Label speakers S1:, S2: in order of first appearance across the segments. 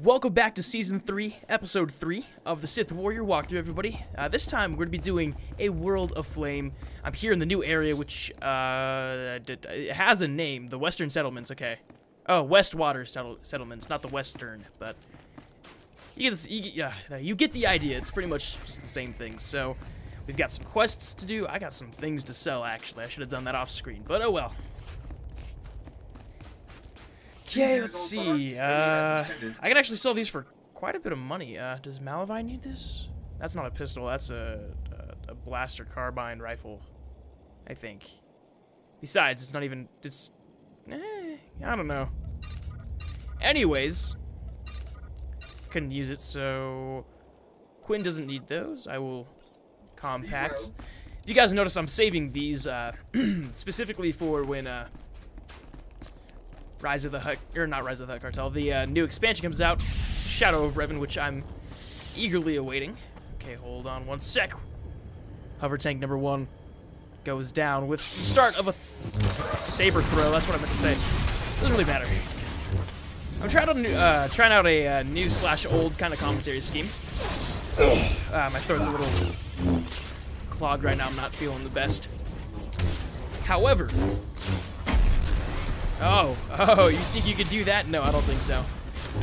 S1: Welcome back to Season 3, Episode 3 of the Sith Warrior walkthrough, everybody. This time, we're going to be doing a World of Flame. I'm here in the new area, which, it has a name. The Western Settlements, okay. Oh, Westwater Settlements, not the Western, but... You get the idea. It's pretty much just the same thing. So, we've got some quests to do. I got some things to sell, actually. I should have done that off screen, but oh well. Okay, let's see. I can actually sell these for quite a bit of money. Does Malavai need this? That's not a pistol. That's a blaster carbine rifle, I think. Besides, it's not even... It's... I don't know. Anyways. Couldn't use it, so... Quinn doesn't need those. I will compact. If you guys notice, I'm saving these, specifically for when, Rise of the Hutt, or not Rise of the Hutt Cartel, the new expansion comes out, Shadow of Revan, which I'm eagerly awaiting. Okay, hold on one sec. Hover tank number 1 goes down with the start of a saber throw. That's what I meant to say. Doesn't really matter. I'm trying out a new / old kind of commentary scheme. My throat's a little clogged right now. I'm not feeling the best. However. Oh, you think you could do that? No, I don't think so.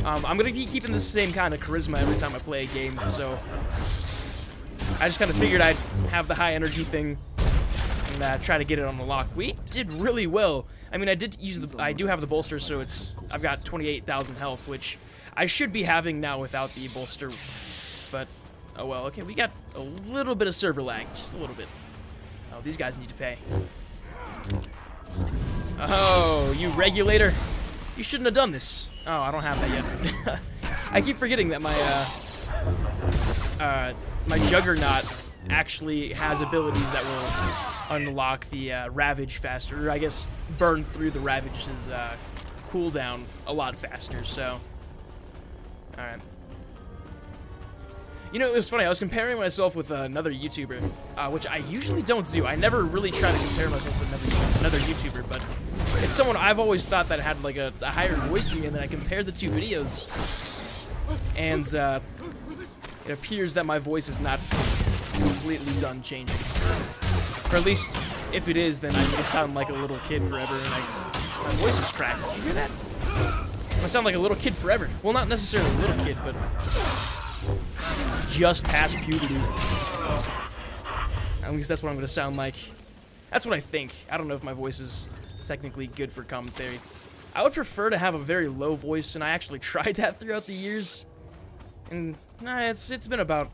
S1: I'm gonna be keeping the same kind of charisma every time I play a game, so... I just kind of figured I'd have the high energy thing and try to get it on the lock. We did really well. I mean, I do have the bolster, so I've got 28,000 health, which I should be having now without the bolster, but... Oh well, okay, we got a little bit of server lag, just a little bit. Oh, these guys need to pay. Oh, you regulator. You shouldn't have done this. Oh, I don't have that yet. I keep forgetting that my Juggernaut actually has abilities that will unlock the Ravage faster, or I guess burn through the Ravage's cooldown a lot faster, so... Alright. You know, it was funny, I was comparing myself with another YouTuber, which I usually don't do. I never really try to compare myself with another YouTuber, but it's someone I've always thought that had, like, a higher voice than me, and then I compared the two videos, and, it appears that my voice is not completely done changing. Or at least, if it is, then I'm gonna sound like a little kid forever, and my voice is cracked. Did you hear that? I sound like a little kid forever. Well, not necessarily a little kid, but... just past puberty. At least that's what I'm gonna sound like. That's what I think. I don't know if my voice is technically good for commentary. I would prefer to have a very low voice, and I actually tried that throughout the years. And it's been about...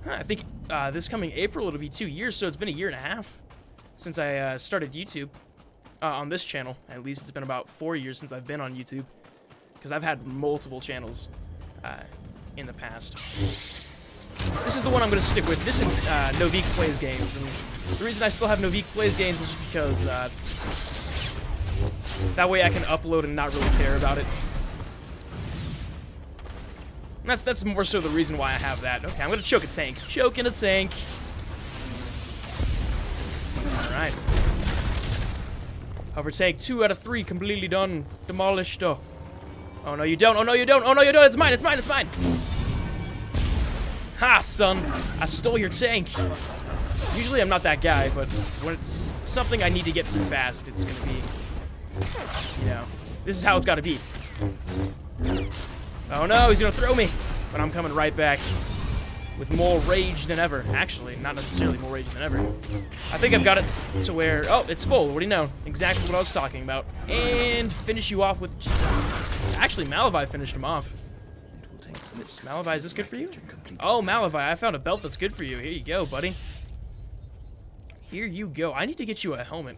S1: I think this coming April it'll be 2 years, so it's been a year and a half since I started YouTube. On this channel, at least. It's been about 4 years since I've been on YouTube. Because I've had multiple channels in the past. This is the one I'm going to stick with. This is Novik Plays Games, and the reason I still have Novik Plays Games is just because that way I can upload and not really care about it. And that's more so the reason why I have that. Okay, I'm going to choke a tank. Choke in a tank. Alright. Hover tank 2 out of 3 completely done. Demolished. Oh. Oh no you don't, oh no you don't, oh no you don't, it's mine, it's mine, it's mine! Ha, son! I stole your tank! Usually I'm not that guy, but when it's something I need to get through fast, it's gonna be... You know, this is how it's gotta be. Oh no, he's gonna throw me! But I'm coming right back. With more rage than ever. Actually, not necessarily more rage than ever. I think I've got it to where... Oh, it's full, what do you know? Exactly what I was talking about. And finish you off with... Actually, Malavai finished him off. What's this? Malavai, is this good for you? Oh, Malavai, I found a belt that's good for you. Here you go, buddy. Here you go. I need to get you a helmet.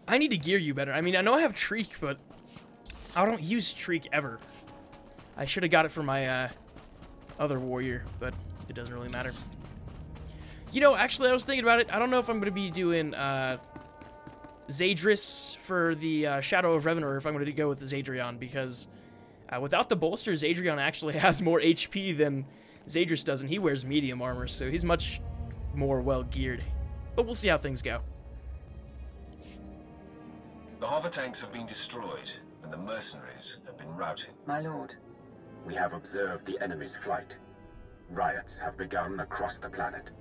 S1: I need to gear you better. I mean, I know I have Treek, but I don't use Treek ever. I should have got it for my other warrior, but it doesn't really matter. You know, actually, I was thinking about it. I don't know if I'm going to be doing... Zadris for the Shadow of Revan, or if I'm going to go with Zadrian, because without the bolster, Zadrian actually has more HP than Zadris does, and he wears medium armor, so he's much more well geared. But we'll see how things go.
S2: The hover tanks have been destroyed, and the mercenaries have been routed.
S3: My lord.
S4: We have observed the enemy's flight. Riots have begun across the planet.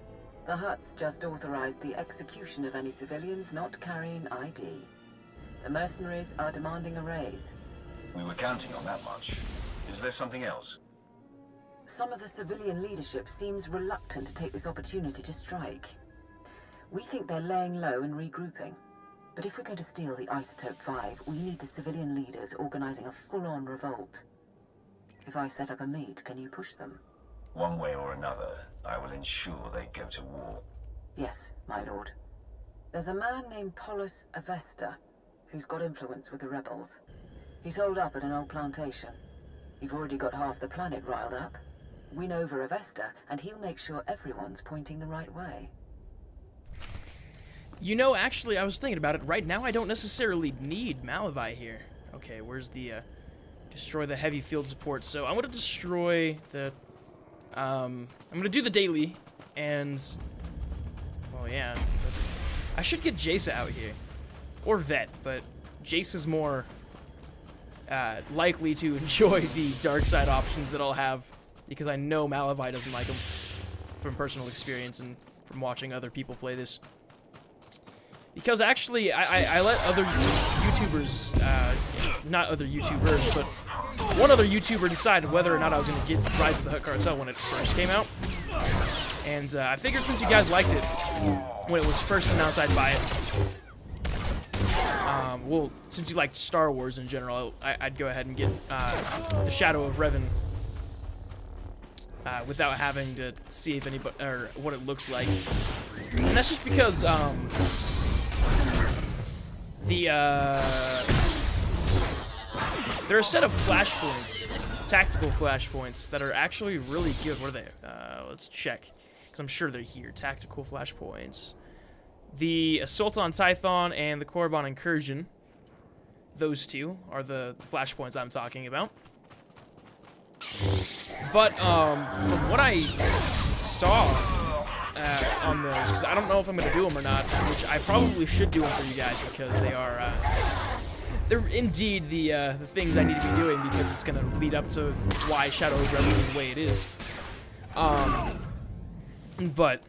S3: The Hutts just authorized the execution of any civilians not carrying ID. The mercenaries are demanding a raise.
S2: We were counting on that much. Is there something else?
S3: Some of the civilian leadership seems reluctant to take this opportunity to strike. We think they're laying low and regrouping. But if we're going to steal the Isotope 5, we need the civilian leaders organizing a full-on revolt. If I set up a meet, can you push them?
S2: One way or another, I will ensure they go to war.
S3: Yes, my lord. There's a man named Polis Avesta who's got influence with the rebels. He's holed up at an old plantation. You've already got half the planet riled up. Win over Avesta, and he'll make sure everyone's pointing the right way.
S1: You know, actually, I was thinking about it. Right now, I don't necessarily need Malavai here. Okay, where's the, destroy the heavy field support. So I'm going to destroy the, I'm going to do the daily, and, well, yeah. I should get Jace out here. Or Vet, but Jace is more, likely to enjoy the dark side options that I'll have, because I know Malavai doesn't like them from personal experience and from watching other people play this. Because actually, I let other YouTubers, not other YouTubers, but one other YouTuber decide whether or not I was going to get Rise of the Hutt Cartel when it first came out. And I figured since you guys liked it when it was first announced, I'd buy it. Well, since you liked Star Wars in general, I'd go ahead and get the Shadow of Revan without having to see if anybody or what it looks like. And that's just because there are a set of flashpoints, tactical flashpoints, that are actually really good. What are they? Let's check, because I'm sure they're here. Tactical flashpoints. The Assault on Tython and the Korriban Incursion. Those two are the flashpoints I'm talking about. But, from what I saw on those, because I don't know if I'm going to do them or not, which I probably should do them for you guys, because they are, they're indeed the things I need to be doing, because it's going to lead up to why Shadow of Revan is the way it is. But,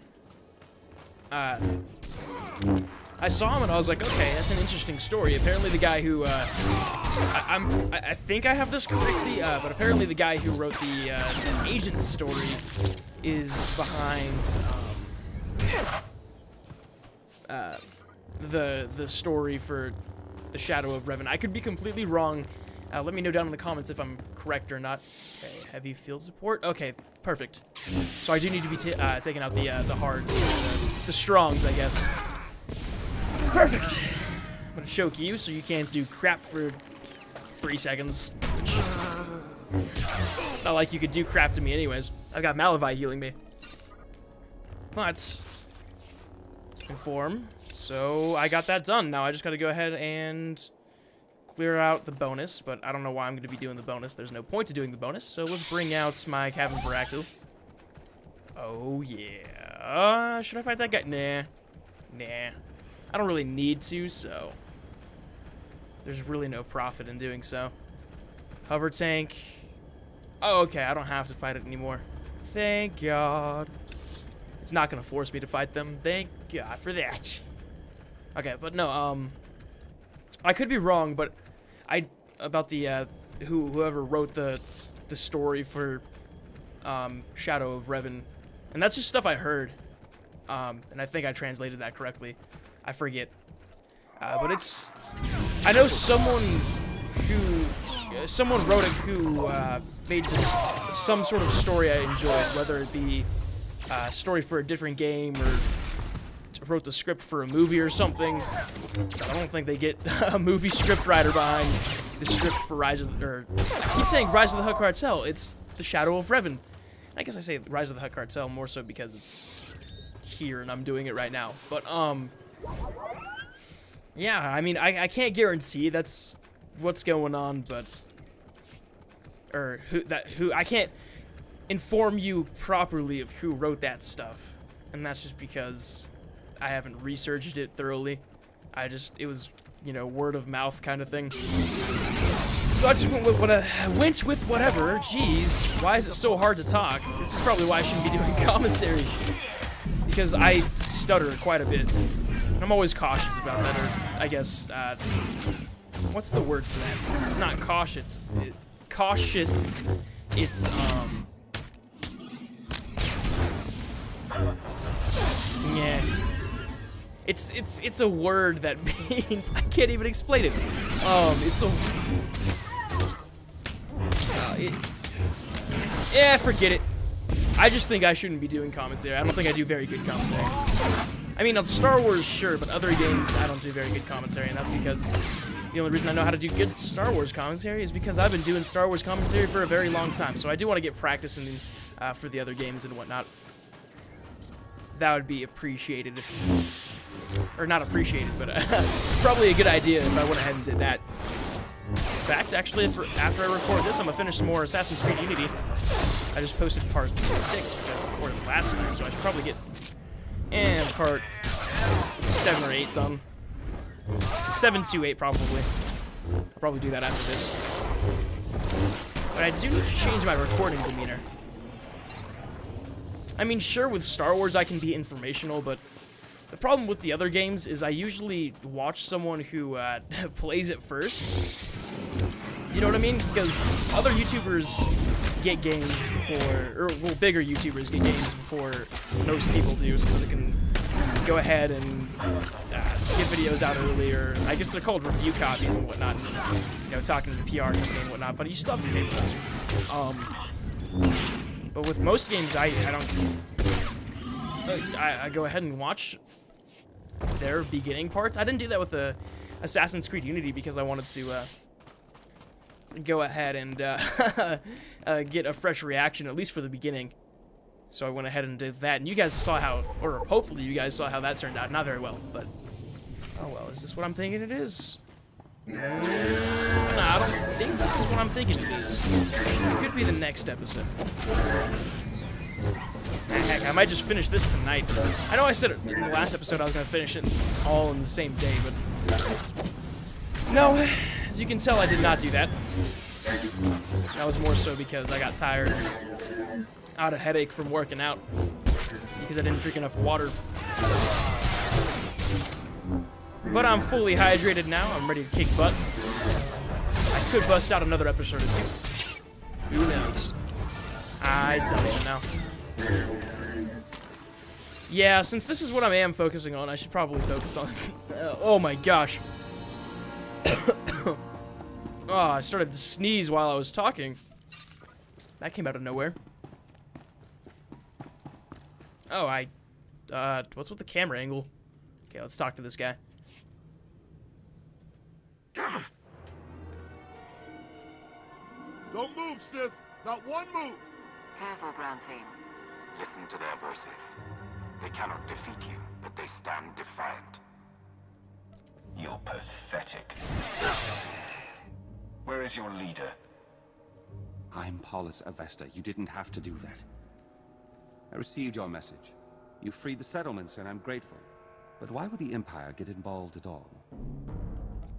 S1: I saw him and I was like, okay, that's an interesting story. Apparently the guy who, I think I have this correctly, but apparently the guy who wrote the agent story is behind, the story for the Shadow of Revan. I could be completely wrong. Let me know down in the comments if I'm correct or not. Okay, heavy field support. Okay, perfect. So I do need to be taking out the hards, the strongs, I guess. Perfect. I'm gonna choke you so you can't do crap for 3 seconds, which it's not like you could do crap to me anyways. I've got Malavai healing me. But inform. So I got that done. Now I just gotta go ahead and clear out the bonus, but I don't know why I'm gonna be doing the bonus. There's no point to doing the bonus, so let's bring out my Cabin Varactyl. Oh yeah. Should I fight that guy? Nah. Nah. I don't really need to, so there's really no profit in doing so. Hover tank. Oh, okay, I don't have to fight it anymore. Thank God. It's not gonna force me to fight them. Thank God for that. Okay, but no, I could be wrong, but about the whoever wrote the story for Shadow of Revan, and that's just stuff I heard, and I think I translated that correctly. I forget, but it's, I know someone wrote it who made this some sort of story I enjoyed, whether it be a story for a different game or wrote the script for a movie or something. I don't think they get a movie script writer behind the script for Rise of the, or I keep saying Rise of the Hutt Cartel. It's the Shadow of Revan. I guess I say Rise of the Hutt Cartel more so because it's here and I'm doing it right now. But yeah, I mean, I can't guarantee that's what's going on, but I can't inform you properly of who wrote that stuff, and that's just because I haven't researched it thoroughly. It was you know, word of mouth kind of thing. So I just went with whatever. Jeez, why is it so hard to talk? This is probably why I shouldn't be doing commentary, because I stutter quite a bit. I'm always cautious about that, or I guess, what's the word for that? It's not cautious. Cautious. It's, yeah. It's a word that means, I can't even explain it. Yeah, forget it. I just think I shouldn't be doing commentary. I don't think I do very good commentary. I mean, on Star Wars, sure, but other games, I don't do very good commentary, and that's because the only reason I know how to do good Star Wars commentary is because I've been doing Star Wars commentary for a very long time, so I do want to get practice in, for the other games and whatnot. That would be appreciated, or not appreciated, but probably a good idea if I went ahead and did that. In fact, actually, after I record this, I'm gonna finish some more Assassin's Creed Unity. I just posted part 6, which I recorded last night, so I should probably get part 7 or 8 done. 7 to 8, probably. I'll probably do that after this. But I do need to change my recording demeanor. I mean, sure, with Star Wars I can be informational, but the problem with the other games is I usually watch someone who plays it first. You know what I mean? Because other YouTubers get games before, or well, bigger YouTubers get games before most people do, so they can go ahead and get videos out early, or I guess they're called review copies and whatnot, and, you know, talking to the PR company and whatnot, but you still have to pay for those. But with most games, I go ahead and watch their beginning parts. I didn't do that with the Assassin's Creed Unity because I wanted to go ahead and get a fresh reaction, at least for the beginning. So I went ahead and did that, and you guys saw how, or hopefully you guys saw how that turned out. Not very well, but oh well. Is this what I'm thinking it is? No, I don't think this is what I'm thinking it is. It could be the next episode. Heck, I might just finish this tonight. I know I said in the last episode I was going to finish it all in the same day, but no, as you can tell, I did not do that. That was more so because I got tired. I had a headache from working out because I didn't drink enough water. But I'm fully hydrated now. I'm ready to kick butt. I could bust out another episode or 2. Who knows? I don't even know. Yeah, since this is what I am focusing on, I should probably focus on... oh my gosh. Oh, I started to sneeze while I was talking. That came out of nowhere. Oh, what's with the camera angle? Okay, let's talk to this guy.
S5: Don't move, Sith! Not one move!
S3: Careful, ground team.
S4: Listen to their voices. They cannot defeat you, but they stand defiant.
S2: You're pathetic. Where is your leader?
S6: I'm Paulus Avesta. You didn't have to do that. I received your message. You freed the settlements, and I'm grateful. But why would the Empire get involved at all?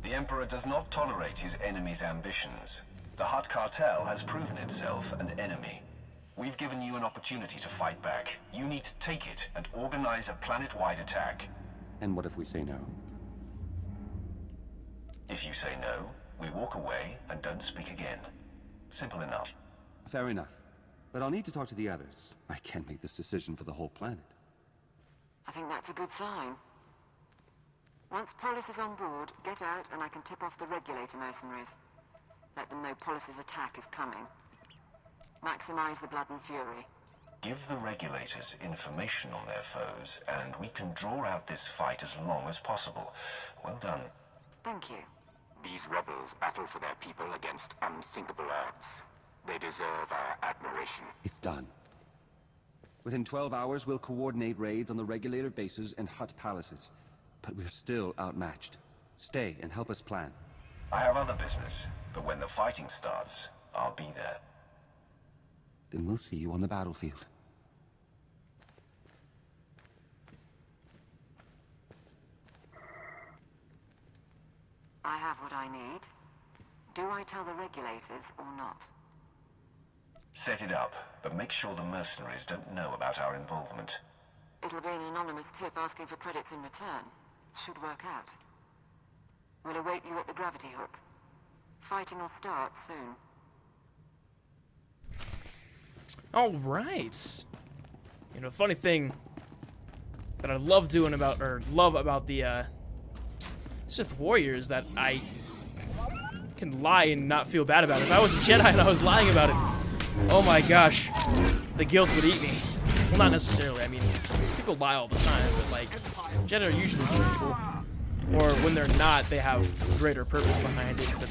S2: The Emperor does not tolerate his enemy's ambitions. The Hutt cartel has proven itself an enemy. We've given you an opportunity to fight back. You need to take it and organize a planet-wide attack.
S6: And what if we say no?
S2: If you say no, we walk away and don't speak again. Simple enough.
S6: Fair enough. But I'll need to talk to the others. I can't make this decision for the whole planet.
S3: I think that's a good sign. Once Polis is on board, get out and I can tip off the regulator mercenaries. Let them know Polis's attack is coming. Maximize the blood and fury.
S2: Give the regulators information on their foes, and we can draw out this fight as long as possible. Well done.
S3: Thank you.
S4: These rebels battle for their people against unthinkable odds. They deserve our admiration.
S6: It's done. Within 12 hours, we'll coordinate raids on the regulator bases and Hutt palaces. But we're still outmatched. Stay and help us plan.
S2: I have other business, but when the fighting starts, I'll be there.
S6: Then we'll see you on the battlefield.
S3: I have what I need. Do I tell the regulators or not?
S2: Set it up, but make sure the mercenaries don't know about our involvement.
S3: It'll be an anonymous tip asking for credits in return. Should work out. We'll await you at the gravity hook. Fighting will start soon.
S1: All right. You know, the funny thing that I love doing about, or love about the Sith Warrior is that I can lie and not feel bad about it. If I was a Jedi and I was lying about it, oh my gosh, the guilt would eat me. Well, not necessarily. I mean, people lie all the time, but like, Jedi are usually truthful. Or when they're not, they have greater purpose behind it. But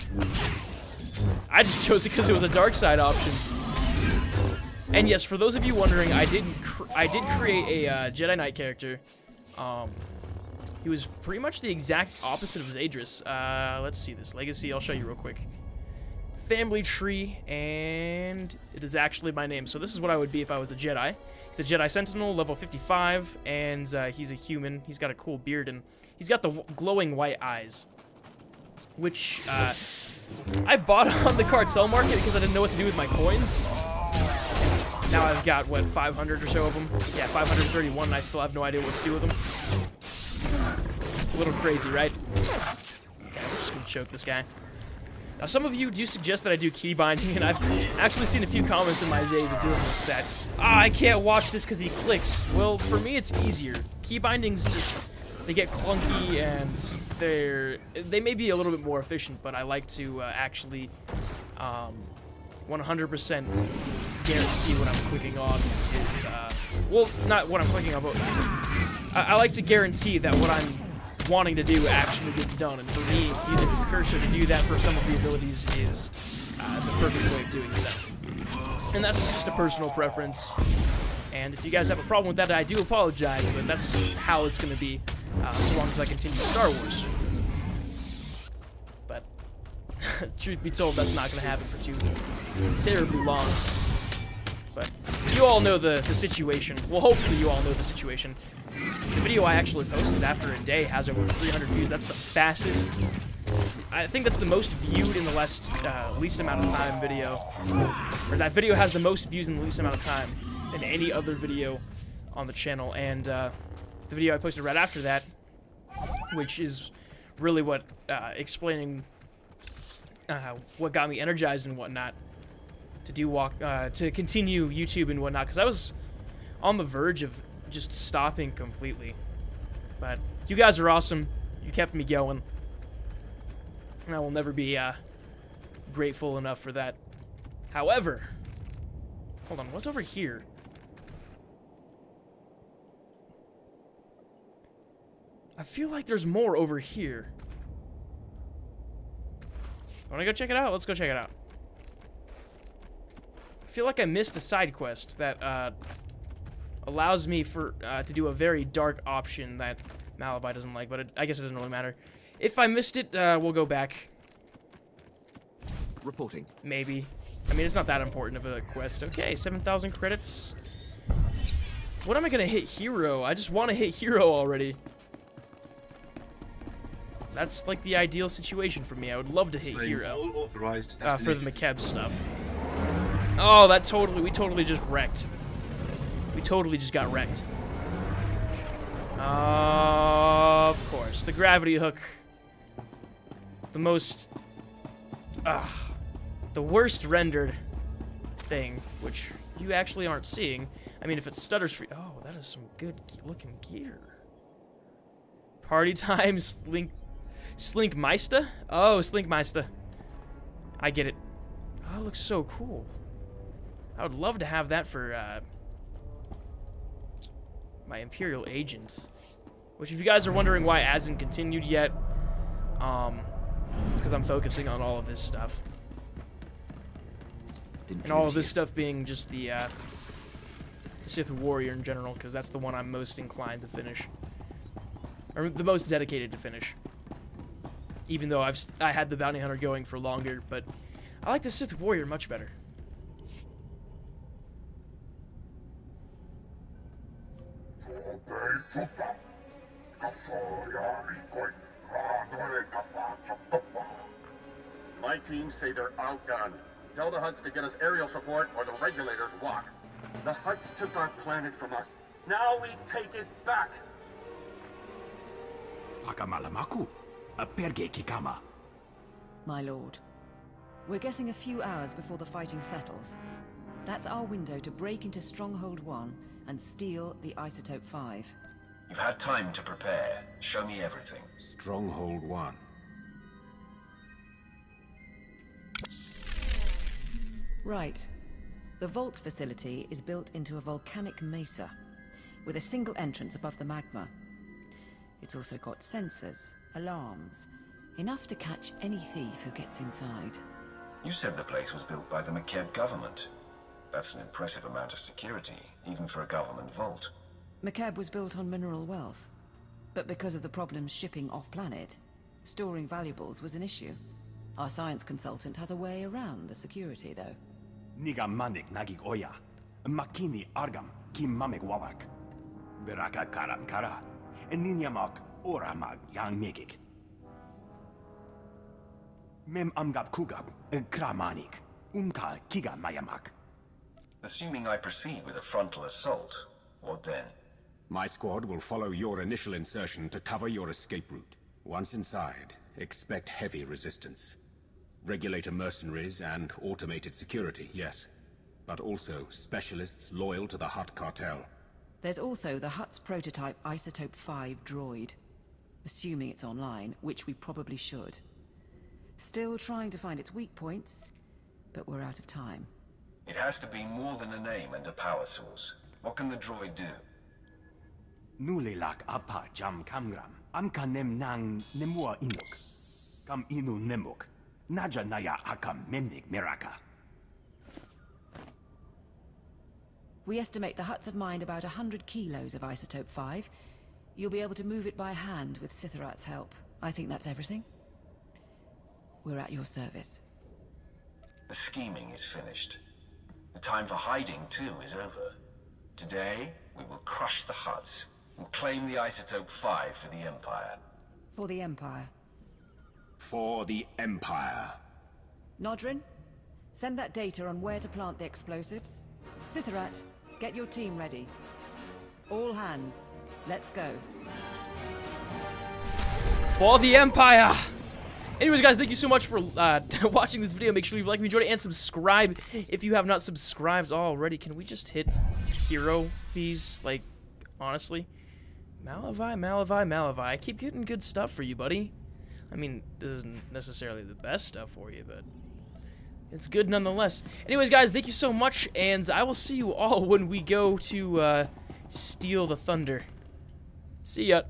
S1: I just chose it because it was a dark side option. And yes, for those of you wondering, I did create a Jedi Knight character. He was pretty much the exact opposite of Zadris. Let's see this legacy. I'll show you real quick. Family tree, and it is actually my name. So this is what I would be if I was a Jedi. He's a Jedi Sentinel, level 55, and he's a human. He's got a cool beard, and he's got the glowing white eyes, which I bought on the cartel market because I didn't know what to do with my coins. Now I've got, what, 500 or so of them? Yeah, 531, and I still have no idea what to do with them. A little crazy, right? Okay, we're just gonna choke this guy. Now, some of you do suggest that I do key binding, and I've actually seen a few comments in my days of doing this that, I can't watch this because he clicks. Well, for me, it's easier. Key bindings just, they get clunky, and they may be a little bit more efficient, but I like to actually 100% guarantee what I'm clicking on is, well, not what I'm clicking on, but I like to guarantee that what I'm wanting to do actually gets done, and for me, using the cursor to do that for some of the abilities is the perfect way of doing so. And that's just a personal preference, and if you guys have a problem with that, I do apologize, but that's how it's going to be, so long as I continue Star Wars. But, truth be told, that's not going to happen for too terribly long. But you all know the situation. Well, hopefully you all know the situation. The video I actually posted after a day has over 300 views. That's the fastest. I think that's the most viewed in the least amount of time video. Or that video has the most views in the least amount of time than any other video on the channel. And the video I posted right after that, which is really what explaining what got me energized and whatnot to continue YouTube and whatnot, because I was on the verge of just stopping completely. But you guys are awesome. You kept me going, and I will never be grateful enough for that. However, hold on, what's over here? I feel like there's more over here. Wanna go check it out? Let's go check it out. I feel like I missed a side quest that allows me to do a very dark option that Malavai doesn't like, but I guess it doesn't really matter. If I missed it, we'll go back.
S7: Reporting.
S1: Maybe. I mean, it's not that important of a quest. Okay, 7,000 credits. What am I gonna hit hero? I just want to hit hero already. That's like the ideal situation for me. I would love to hit hero for the McKeb stuff. Oh, we totally just wrecked. We totally just got wrecked. Of course, the gravity hook. The most, the worst rendered thing, which you actually aren't seeing. I mean, if it stutters for, oh, that is some good looking gear. Party time, Slinkmeister? Oh, Slinkmeister. I get it. Oh, it looks so cool. I would love to have that for my Imperial agents. Which, if you guys are wondering why it hasn't continued yet, it's because I'm focusing on all of this stuff. And all of this stuff being just the Sith Warrior in general, because that's the one I'm most inclined to finish. Or the most dedicated to finish. Even though I had the Bounty Hunter going for longer, but I like the Sith Warrior much better.
S7: My teams say they're outgunned. Tell the Hutts to get us aerial support or the regulators walk.
S6: The Hutts took our planet from us. Now we take it back.
S8: Pakamalamaku, a perge kikama.
S3: My lord, we're guessing a few hours before the fighting settles. That's our window to break into Stronghold 1 and steal the Isotope 5.
S2: You've had time to prepare. Show me everything.
S7: Stronghold 1.
S3: Right. The vault facility is built into a volcanic mesa, with a single entrance above the magma. It's also got sensors, alarms, enough to catch any thief who gets inside.
S2: You said the place was built by the McKeb government. That's an impressive amount of security, even for a government vault.
S3: McKeb was built on mineral wealth, but because of the problems shipping off-planet, storing valuables was an issue. Our science consultant has a way around the security, though.
S8: Niga manik nagig oya. Makini argam kim mamek wawak. Beraka karam kara. Eninyamak oramag yang megik. Mem amgab kugab kramanik. Unka kiga mayamak.
S2: Assuming I proceed with a frontal assault, what then?
S7: My squad will follow your initial insertion to cover your escape route. Once inside, expect heavy resistance. Regulator mercenaries and automated security, yes. But also specialists loyal to the Hutt cartel.
S3: There's also the Hutt's prototype Isotope 5 droid. Assuming it's online, which we probably should. Still trying to find its weak points, but we're out of time.
S2: It has to be more than a name and a power source. What can the droid do?
S8: Nulilak apa jam kamgram. Amka nem nang nemua inuk. Kam inu nemuk. Naja naya akam memnik miraka.
S3: We estimate the Hutts have mined about 100 kilos of Isotope 5. You'll be able to move it by hand with Sithrat's help. I think that's everything. We're at your service.
S2: The scheming is finished. The time for hiding, too, is over. Today, we will crush the Hutts and claim the Isotope 5 for the Empire.
S3: For the Empire.
S7: For the Empire.
S3: Nodrin, send that data on where to plant the explosives. Sithrat, get your team ready. All hands, let's go.
S1: For the Empire! Anyways, guys, thank you so much for watching this video. Make sure you like, enjoyed it, and subscribe if you have not subscribed already. Can we just hit hero, please? Like, honestly? Malavai. I keep getting good stuff for you, buddy. I mean, this isn't necessarily the best stuff for you, but it's good nonetheless. Anyways, guys, thank you so much, and I will see you all when we go to steal the thunder. See ya.